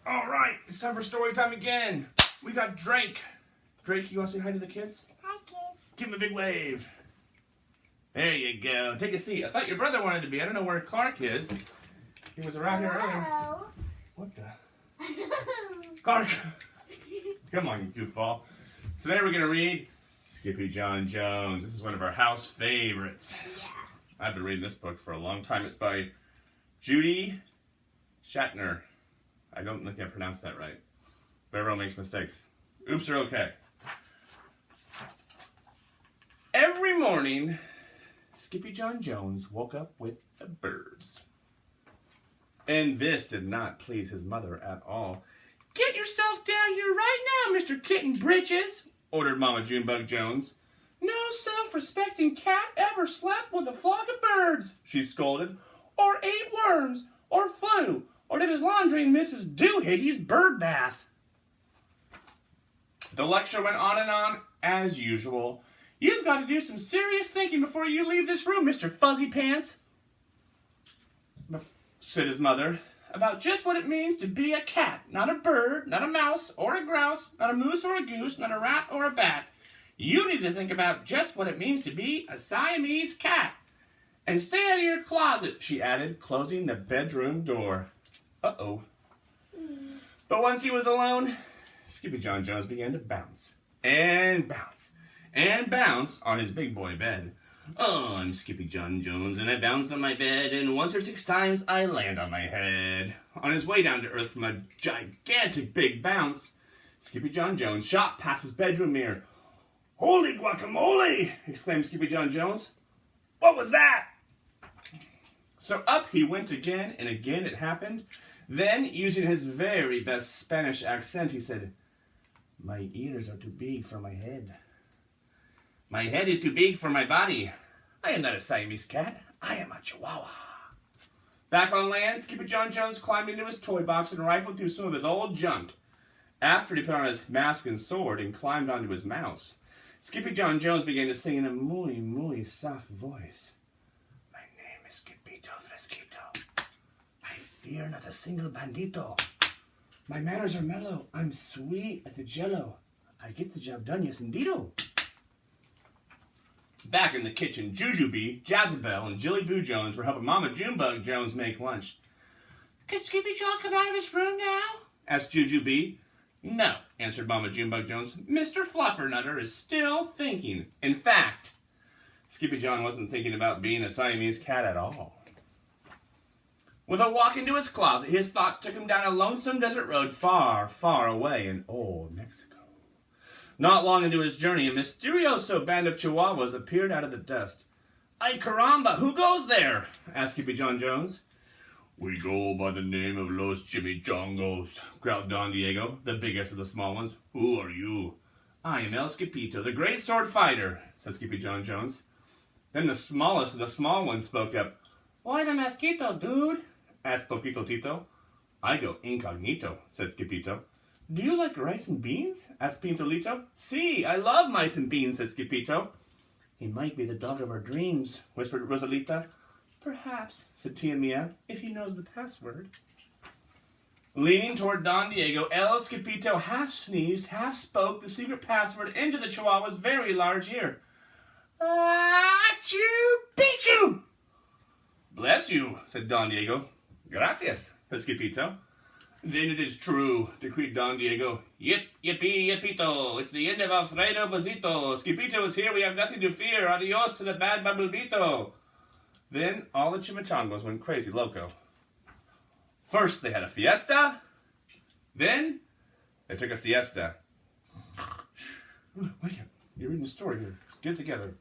All right, it's time for story time again. We got Drake. Drake, you want to say hi to the kids? Hi, kids. Give him a big wave. There you go. Take a seat. I thought your brother wanted to be. I don't know where Clark is. He was around here earlier. Hello. What the? Clark! Come on, you goofball. Today we're going to read SkippyJon Jones. This is one of our house favorites. Yeah. I've been reading this book for a long time. It's by Judy Schachner. I don't think I pronounced that right. But everyone makes mistakes. Oops are okay. Every morning, SkippyJon Jones woke up with the birds. And this did not please his mother at all. "Get yourself down here right now, Mr. Kitten Britches," ordered Mama Junebug Jones. "No self-respecting cat ever slept with a flock of birds," she scolded, "or ate worms, or flew, or did his laundry in Mrs. Doohiggy's bird bath." The lecture went on and on, as usual. "You've got to do some serious thinking before you leave this room, Mr. Fuzzy Pants," said his mother, "about just what it means to be a cat, not a bird, not a mouse, or a grouse, not a moose or a goose, not a rat or a bat. You need to think about just what it means to be a Siamese cat. And stay out of your closet," she added, closing the bedroom door. Uh-oh. But once he was alone, SkippyJon Jones began to bounce and bounce and bounce on his big boy bed. "Oh, I'm SkippyJon Jones, and I bounce on my bed, and once or 6 times I land on my head." On his way down to earth from a gigantic big bounce, SkippyJon Jones shot past his bedroom mirror. "Holy guacamole!" exclaimed SkippyJon Jones. "What was that?" So up he went again, and again it happened. Then, using his very best Spanish accent, he said, "My ears are too big for my head. My head is too big for my body. I am not a Siamese cat. I am a Chihuahua." Back on land, SkippyJon Jones climbed into his toy box and rifled through some of his old junk. After he put on his mask and sword and climbed onto his mouse, SkippyJon Jones began to sing in a muy soft voice. "My name is Skippito Fresquito. I fear not a single bandito. My manners are mellow. I'm sweet as the jello. I get the job done, yes indeedo." Back in the kitchen, Jujubee, Jezebel, and Jilly Boo Jones were helping Mama Junebug Jones make lunch. "Could SkippyJon come out of his room now?" asked Jujubee. "No," answered Mama Junebug Jones. "Mr. Fluffernutter is still thinking." In fact, SkippyJon wasn't thinking about being a Siamese cat at all. With a walk into his closet, his thoughts took him down a lonesome desert road far, far away in old Mexico. Not long into his journey, a mysterioso band of Chihuahuas appeared out of the dust. "Ay caramba, who goes there?" asked SkippyJon Jones. "We go by the name of Los Chimichangos," growled Don Diego, the biggest of the small ones. "Who are you?" "I am El Skipito, the great sword fighter," said SkippyJon Jones. Then the smallest of the small ones spoke up. "Why the mosquito, dude?" asked Poquito Tito. "I go incognito," said Skipito. "Do you like rice and beans?" asked Pintolito. "Si, I love mice and beans," said Skipito. "He might be the dog of our dreams," whispered Rosalita. "Perhaps," said Tia Mia, "if he knows the password." Leaning toward Don Diego, El Skipito half sneezed, half spoke the secret password into the Chihuahua's very large ear. "Achoo! Pichu!" "Bless you," said Don Diego. "Gracias," said Skipito. "Then it is true," decreed Don Diego. "Yip, yippee, yippito. It's the end of Alfredo Bazito. Skipito is here. We have nothing to fear. Adios to the bad Bumblebito." Then all the Chimichangos went crazy loco. First they had a fiesta. Then they took a siesta. Wait, you're reading the story here. Get it together.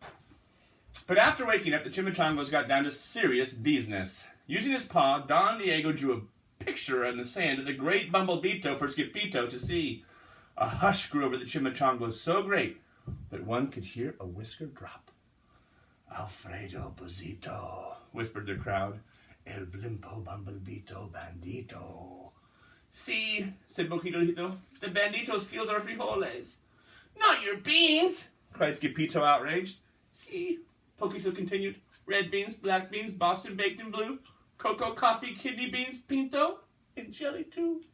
But after waking up, the Chimichangos got down to serious business. Using his paw, Don Diego drew a picture in the sand of the great Bumblebito for Skipito to see. A hush grew over the Chimichangos so great that one could hear a whisker drop. "Alfredo Bazito," whispered the crowd. "El blimpo Bumblebito bandito." "See," said Poquito, "the bandito steals our frijoles." "Not your beans!" cried Skipito, outraged. "See," Poquito continued, "red beans, black beans, Boston baked in blue, cocoa, coffee, kidney beans, pinto, and jelly too."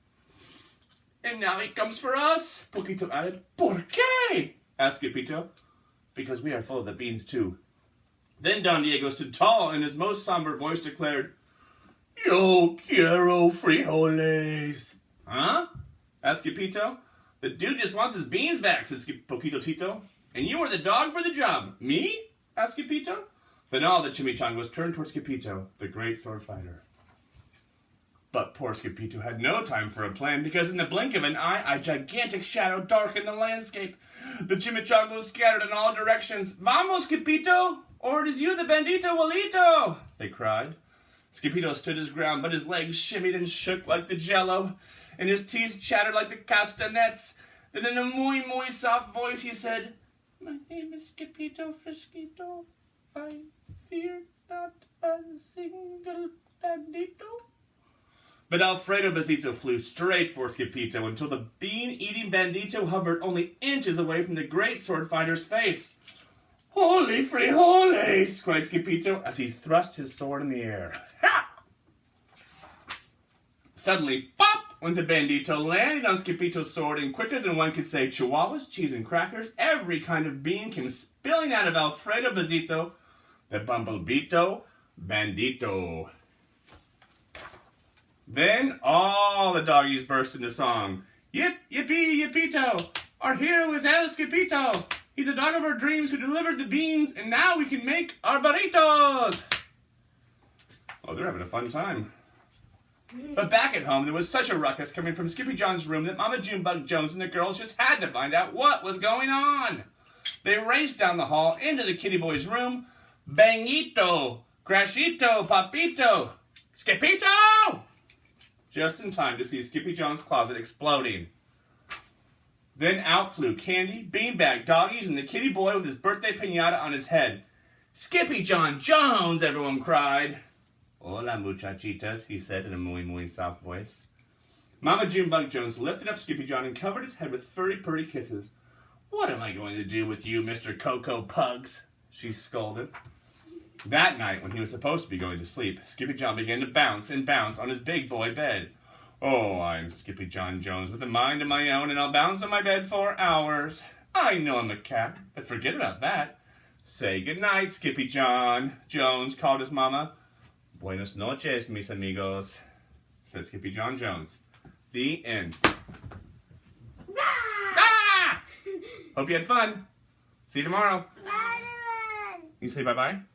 And now he comes for us, Poquito added. ¿Por qué? asked Skippito. Because we are full of the beans too. Then Don Diego stood tall and in his most somber voice declared, Yo quiero frijoles. Huh? asked Skippito. The dude just wants his beans back, said Poquito Tito. And you are the dog for the job. Me? asked Skippito. Then all the chimichangas turned towards Skippito, the great sword fighter. But poor Skippito had no time for a plan, because in the blink of an eye, a gigantic shadow darkened the landscape. The chimichangos scattered in all directions. Vamos, Skippito! Or it is you, the bandito Walito! They cried. Skippito stood his ground, but his legs shimmied and shook like the jello, and his teeth chattered like the castanets. Then in a muy soft voice he said, My name is Skippito Frisquito. I fear not a single bandito. But Alfredo Besito flew straight for Skippito until the bean-eating bandito hovered only inches away from the great sword fighter's face. Holy frijoles! cried Skippito as he thrust his sword in the air. Ha! Suddenly, pop! went the bandito, landing on Skippito's sword, and quicker than one could say chihuahuas, cheese, and crackers, every kind of bean came spilling out of Alfredo Besito, the bumblebito bandito. Then all the doggies burst into song. Yip, yippee, yippito! Our hero is El Skippito! He's a dog of our dreams who delivered the beans, and now we can make our burritos! Oh, they're having a fun time. But back at home, there was such a ruckus coming from SkippyJon's room that Mama Junebug Jones and the girls just had to find out what was going on. They raced down the hall into the kitty boy's room. Bangito! Crashito! Papito! Skippito! Just in time to see SkippyJon's closet exploding. Then out flew Candy, Beanbag, Doggies, and the kitty boy with his birthday piñata on his head. SkippyJon Jones, everyone cried. Hola, muchachitas, he said in a muy soft voice. Mama Junebug Jones lifted up SkippyJon and covered his head with furry, purry kisses. What am I going to do with you, Mr. Cocoa Pugs? She scolded. That night, when he was supposed to be going to sleep, SkippyJon began to bounce and bounce on his big boy bed. Oh, I'm SkippyJon Jones with a mind of my own, and I'll bounce on my bed for hours. I know I'm a cat, but forget about that. Say goodnight, SkippyJon Jones called his mama. Buenas noches, mis amigos, said SkippyJon Jones. The end. Ah! Hope you had fun. See you tomorrow. You say bye-bye?